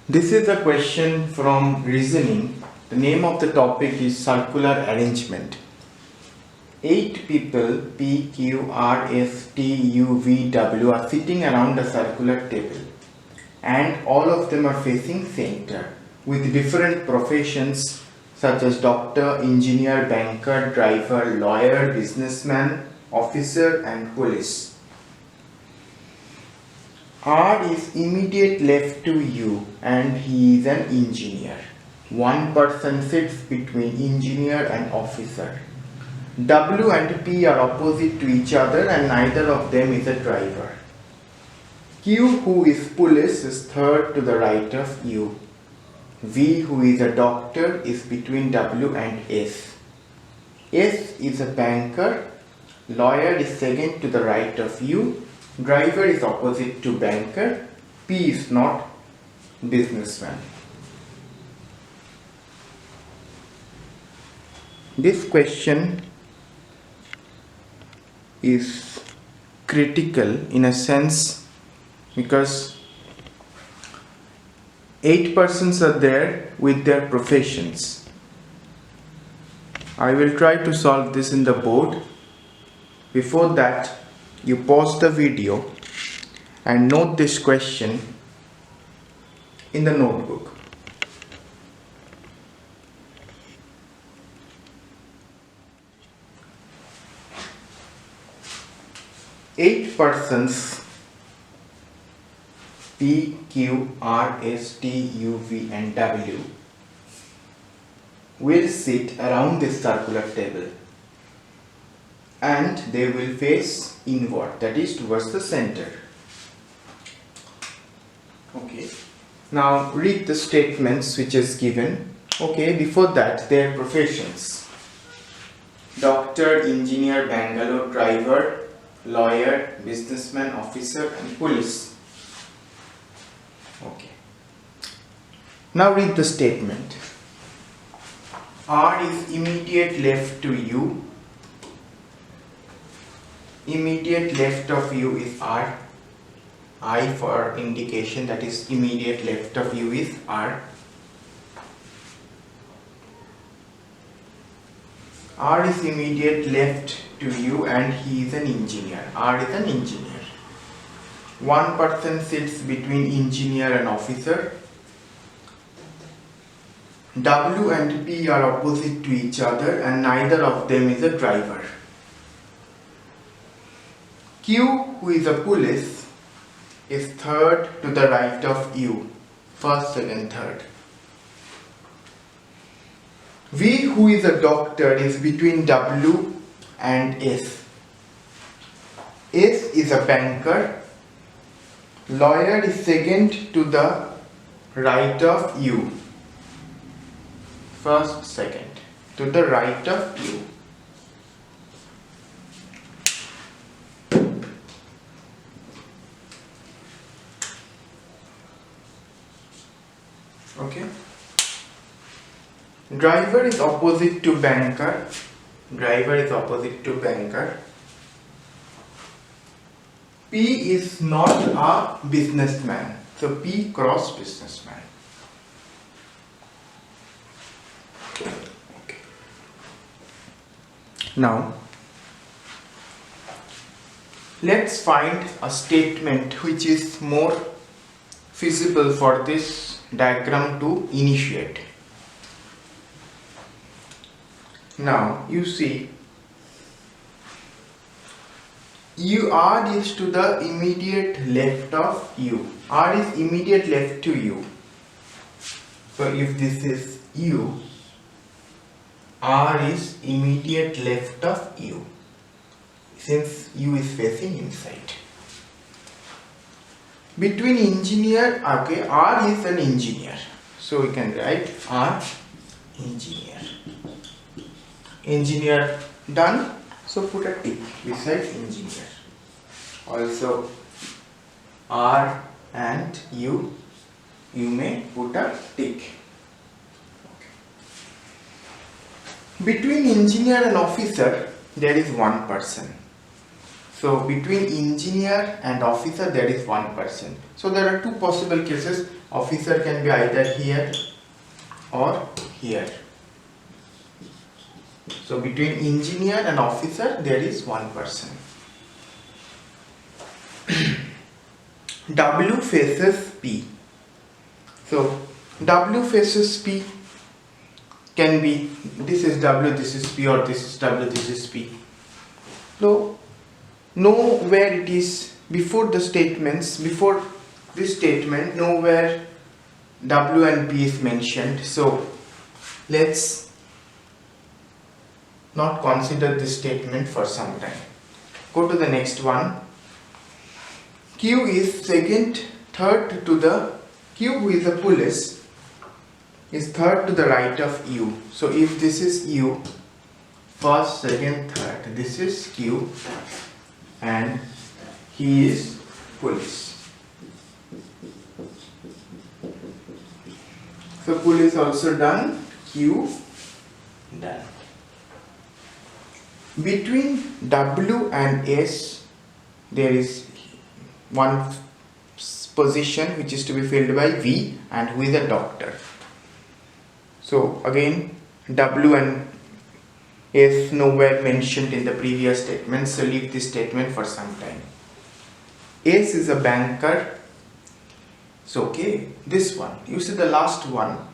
This is a question from reasoning. The name of the topic is circular arrangement. 8 people P, Q, R, S, T, U, V, W are sitting around a circular table and all of them are facing center with different professions such as doctor, engineer, banker, driver, lawyer, businessman, officer and police. R is immediate left to U and he is an engineer. One person sits between engineer and officer. W and P are opposite to each other and neither of them is a driver. Q, who is police, is third to the right of U. V, who is a doctor, is between W and S. S is a banker. Lawyer is second to the right of U. Driver is opposite to banker. P is not businessman. This question is critical in a sense because 8 persons are there with their professions. I will try to solve this in the board. Before that, you pause the video and note this question in the notebook. Eight persons P, Q, R, S, T, U, V and W will sit around this circular table and they will face inward, that is towards the center. Okay. Now read the statements which is given. Okay, before that their professions. Doctor, engineer, Bangalore, driver, lawyer, businessman, officer and police. Okay. Now read the statement. R is immediate left to U. Immediate left of U is R. I for indication, that is immediate left of U is R. R is immediate left to U and he is an engineer. R is an engineer. One person sits between engineer and officer. W and P are opposite to each other and neither of them is a driver. Q, who is a police, is third to the right of U. First, second, third. V, who is a doctor, is between W and S. S is a banker. Lawyer is second to the right of U. First, second, to the right of U. Okay. Driver is opposite to banker. Driver is opposite to banker. P is not a businessman. So P cross businessman. Okay. Now, let's find a statement which is more feasible for this diagram to initiate. Now you see R is to the immediate left of U. R is immediate left to U. So if this is U, R is immediate left of U since U is facing inside. Between engineer, okay, R is an engineer. So we can write R engineer. Engineer done. So put a tick beside engineer. Also R and U, you may put a tick. Okay. Between engineer and officer, there is one person. So between engineer and officer there is one person. So there are two possible cases. Officer can be either here or here. So between engineer and officer there is one person. W faces P. So W faces P can be, this is W, this is P, or this is W, this is P. So know where it is before the statements, before this statement, know where W and P is mentioned. So let's not consider this statement for some time. Go to the next one. Q is third to the, Q who is the police is third to the right of U. So if this is U, first, second, third, this is Q and he is police. So police also done, Q done. Between W and S there is one position which is to be filled by V and who is a doctor. So again W and S nowhere mentioned in the previous statement, so leave this statement for some time. S is a banker. So okay, this one, you see the last one,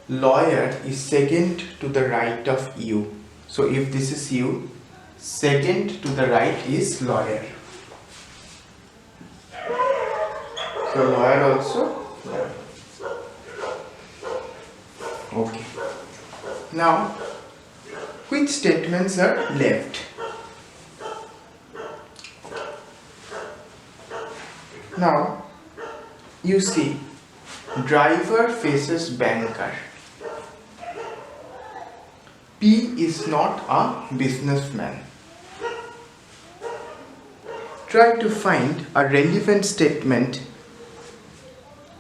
lawyer is second to the right of U. So if this is U, second to the right is lawyer. So lawyer also lawyer. Okay. Now, which statements are left? Now, you see, driver faces banker. P is not a businessman. Try to find a relevant statement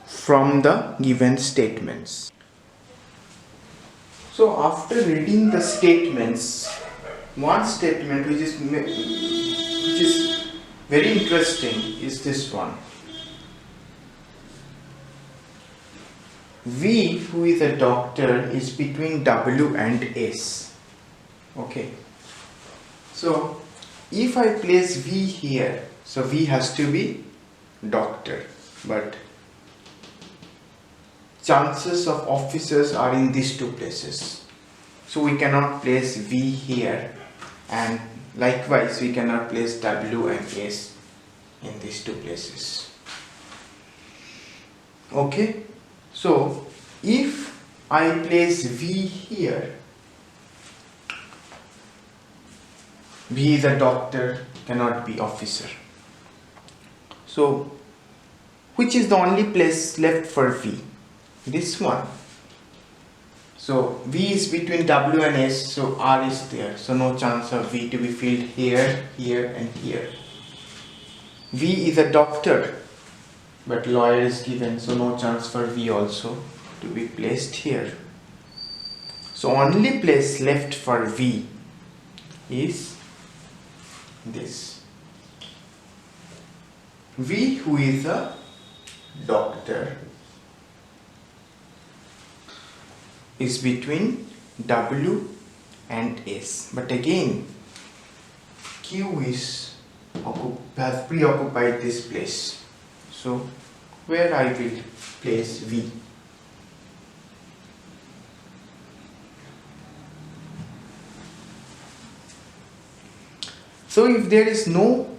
from the given statements. So after reading the statements, one statement which is very interesting is this one. V, who is a doctor, is between W and S. Okay. So if I place V here, so V has to be doctor, but chances of officers are in these two places. So we cannot place V here, and likewise we cannot place W and S in these two places. Okay. So if I place V here, V is a doctor, cannot be officer. So which is the only place left for V? This one. So V is between W and S, so R is there, so no chance of V to be filled here, here and here. V is a doctor, but lawyer is given, so no chance for V also to be placed here. So only place left for V is this. V, who is a doctor, is between W and S. But again, Q has preoccupied this place. So where I will place V? So if there is no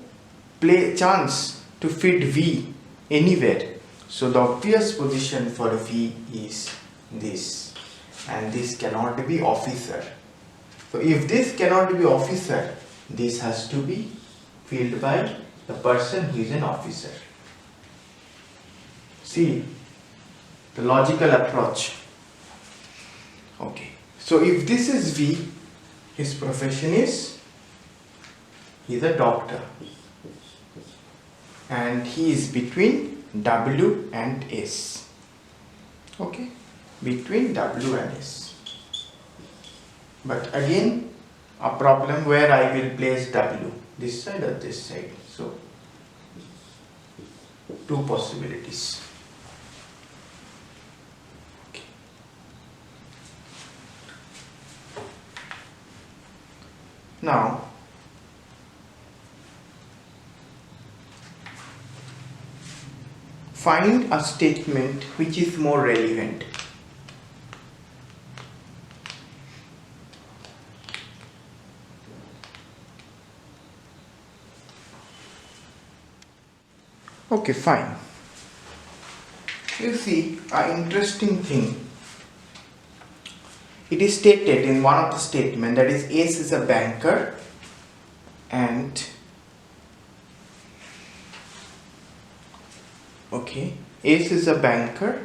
chance to fit V anywhere, so the obvious position for V is this, and this cannot be officer. So if this cannot be officer, this has to be filled by the person who is an officer. See the logical approach. Okay, so if this is V, his profession is, he is a doctor, and he is between W and S. Okay, between W and S. But again, a problem where I will place W, this side or this side. So two possibilities. Now find a statement which is more relevant. Okay, fine. You see, an interesting thing. It is stated in one of the statements that is S is a banker and S is a banker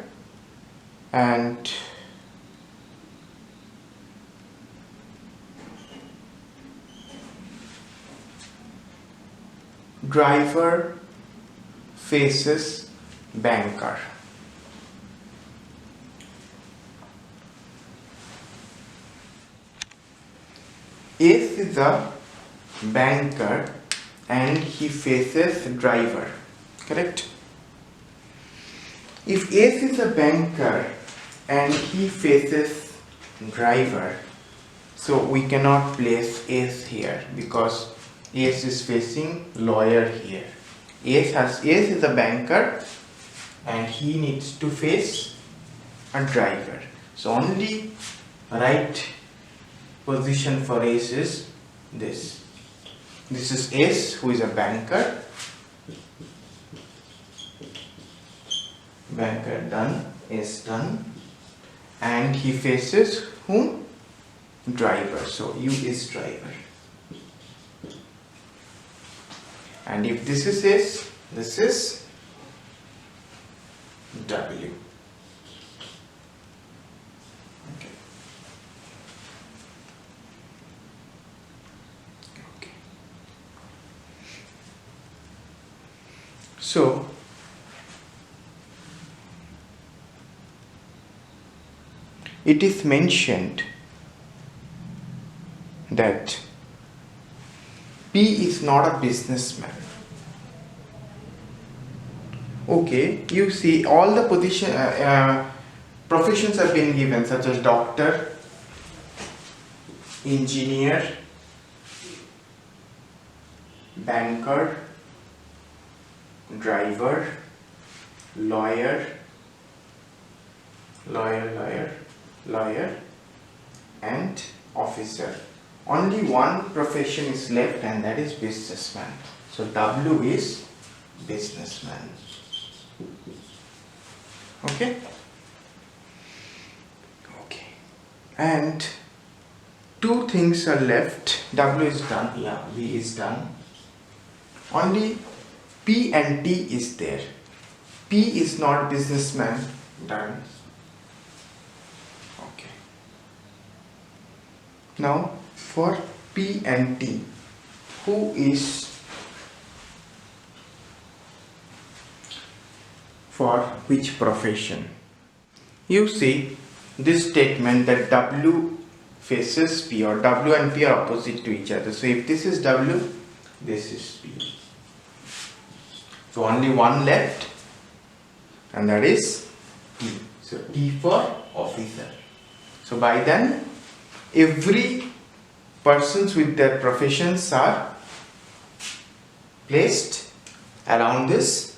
and driver faces banker. S is a banker and he faces driver, correct? If S is a banker and he faces driver, so we cannot place S here because S is facing lawyer here. S is a banker and he needs to face a driver. So only right position for S is this. This is S who is a banker. Banker done, S done. And he faces whom? Driver. So U is driver. And if this is S, this is W. Okay. Okay. So it is mentioned that P is not a businessman. Okay, you see all the professions have been given such as doctor, engineer, banker, driver, lawyer, and officer. Only one profession is left and that is businessman. So W is businessman. Okay? Okay. And two things are left. W is done. Yeah, V is done. Only P and T is there. P is not businessman. Done. Okay. Now for P and T, who is for which profession? You see this statement that W faces P, or W and P are opposite to each other. So if this is W, this is P. So only one left and that is T. So T for officer. So by then every persons with their professions are placed around this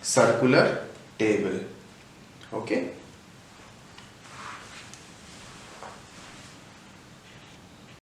circular table. Okay.